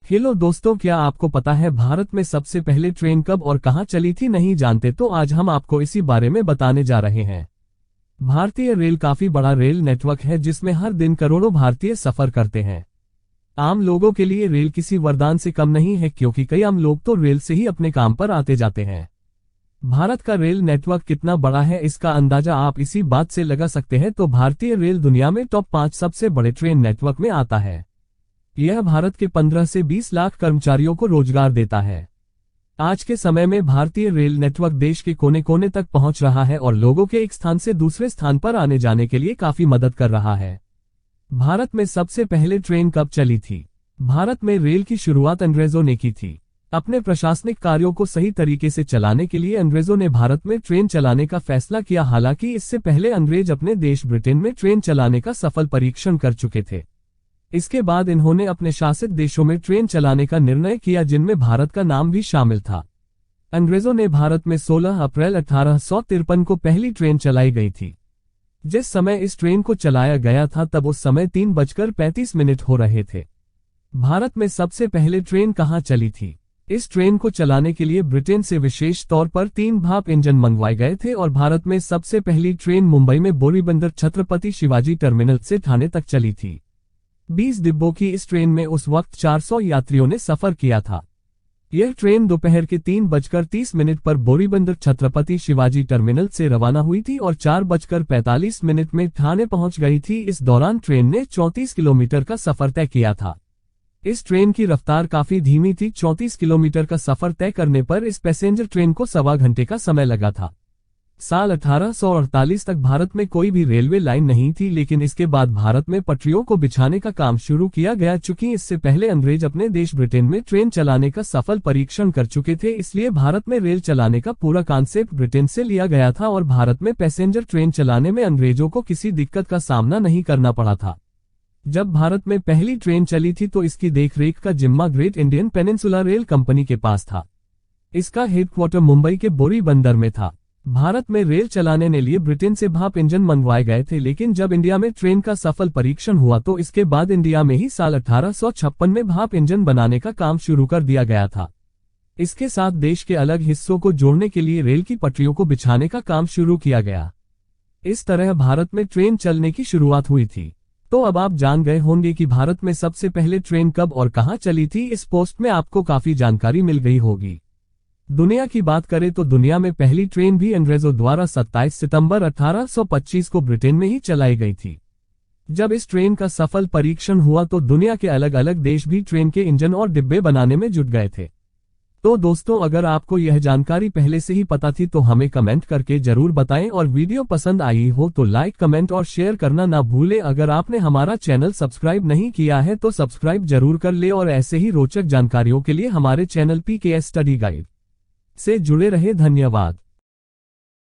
Hello दोस्तों, क्या आपको पता है भारत में सबसे पहले ट्रेन कब और कहां चली थी? नहीं जानते तो आज हम आपको इसी बारे में बताने जा रहे हैं। भारतीय रेल काफी बड़ा रेल नेटवर्क है जिसमें हर दिन करोड़ों भारतीय सफर करते हैं। आम लोगों के लिए रेल किसी वरदान से कम नहीं है, क्योंकि कई आम लोग तो रेल से ही अपने काम पर आते जाते हैं। भारत का रेल नेटवर्क कितना बड़ा है इसका अंदाजा आप इसी बात से लगा सकते हैं। तो भारतीय रेल दुनिया में टॉप 5 सबसे बड़े ट्रेन नेटवर्क में आता है। यह भारत के 15 से 20 लाख कर्मचारियों को रोजगार देता है। आज के समय में भारतीय रेल नेटवर्क देश के कोने कोने तक पहुंच रहा है और लोगों के एक स्थान से दूसरे स्थान पर आने जाने के लिए काफी मदद कर रहा है। भारत में सबसे पहले ट्रेन कब चली थी? भारत में रेल की शुरुआत अंग्रेजों ने की थी। अपने प्रशासनिक कार्यों को सही तरीके से चलाने के लिए अंग्रेजों ने भारत में ट्रेन चलाने का फैसला किया। हालांकि इससे पहले अंग्रेज अपने देश ब्रिटेन में ट्रेन चलाने का सफल परीक्षण कर चुके थे। इसके बाद इन्होंने अपने शासित देशों में ट्रेन चलाने का निर्णय किया, जिनमें भारत का नाम भी शामिल था। अंग्रेजों ने भारत में 16 अप्रैल 1853 को पहली ट्रेन चलाई गई थी। जिस समय इस ट्रेन को चलाया गया था तब उस समय 3:35 हो रहे थे। भारत में सबसे पहले ट्रेन कहां चली थी? इस ट्रेन को चलाने के लिए ब्रिटेन से विशेष तौर पर 3 भाप इंजन मंगवाए गए थे और भारत में सबसे पहली ट्रेन मुंबई में बोरीबंदर छत्रपति शिवाजी टर्मिनल से ठाणे तक चली थी। 20 डिब्बों की इस ट्रेन में उस वक्त 400 यात्रियों ने सफर किया था। यह ट्रेन दोपहर के 3:30 पर बोरीबंदर छत्रपति शिवाजी टर्मिनल से रवाना हुई थी और 4:45 में ठाणे पहुंच गई थी। इस दौरान ट्रेन ने 34 किलोमीटर का सफर तय किया था। इस ट्रेन की रफ्तार काफी धीमी थी। 34 किलोमीटर का सफर तय करने पर इस पैसेंजर ट्रेन को 1.25 घंटे का समय लगा था। साल 1848 तक भारत में कोई भी रेलवे लाइन नहीं थी, लेकिन इसके बाद भारत में पटरियों को बिछाने का काम शुरू किया गया। चूंकि इससे पहले अंग्रेज अपने देश ब्रिटेन में ट्रेन चलाने का सफल परीक्षण कर चुके थे, इसलिए भारत में रेल चलाने का पूरा कॉन्सेप्ट ब्रिटेन से लिया गया था और भारत में पैसेंजर ट्रेन चलाने में अंग्रेजों को किसी दिक्कत का सामना नहीं करना पड़ा था। जब भारत में पहली ट्रेन चली थी तो इसकी देखरेख का जिम्मा great Indian peninsula rail company के पास था। इसका हेडक्वार्टर मुंबई के बोरीबंदर में था। भारत में रेल चलाने के लिए ब्रिटेन से भाप इंजन मंगवाए गए थे, लेकिन जब इंडिया में ट्रेन का सफल परीक्षण हुआ तो इसके बाद इंडिया में ही साल 1856 में भाप इंजन बनाने का काम शुरू कर दिया गया था। इसके साथ देश के अलग हिस्सों को जोड़ने के लिए रेल की पटरियों को बिछाने का काम शुरू किया गया। इस तरह भारत में ट्रेन चलने की शुरुआत हुई थी। तो अब आप जान गए होंगे कि भारत में सबसे पहले ट्रेन कब और कहां चली थी। इस पोस्ट में आपको काफी जानकारी मिल गई होगी। दुनिया की बात करें तो दुनिया में पहली ट्रेन भी अंग्रेजों द्वारा 27 सितंबर 1825 को ब्रिटेन में ही चलाई गई थी। जब इस ट्रेन का सफल परीक्षण हुआ तो दुनिया के अलग अलग देश भी ट्रेन के इंजन और डिब्बे बनाने में जुट गए थे। तो दोस्तों, अगर आपको यह जानकारी पहले से ही पता थी तो हमें कमेंट करके जरूर बताएं और वीडियो पसंद आई हो तो लाइक, कमेंट और शेयर करना ना भूलें। अगर आपने हमारा चैनल सब्सक्राइब नहीं किया है तो सब्सक्राइब जरूर कर ले और ऐसे ही रोचक जानकारियों के लिए हमारे चैनल PKS स्टडी गाइड से जुड़े रहे। धन्यवाद।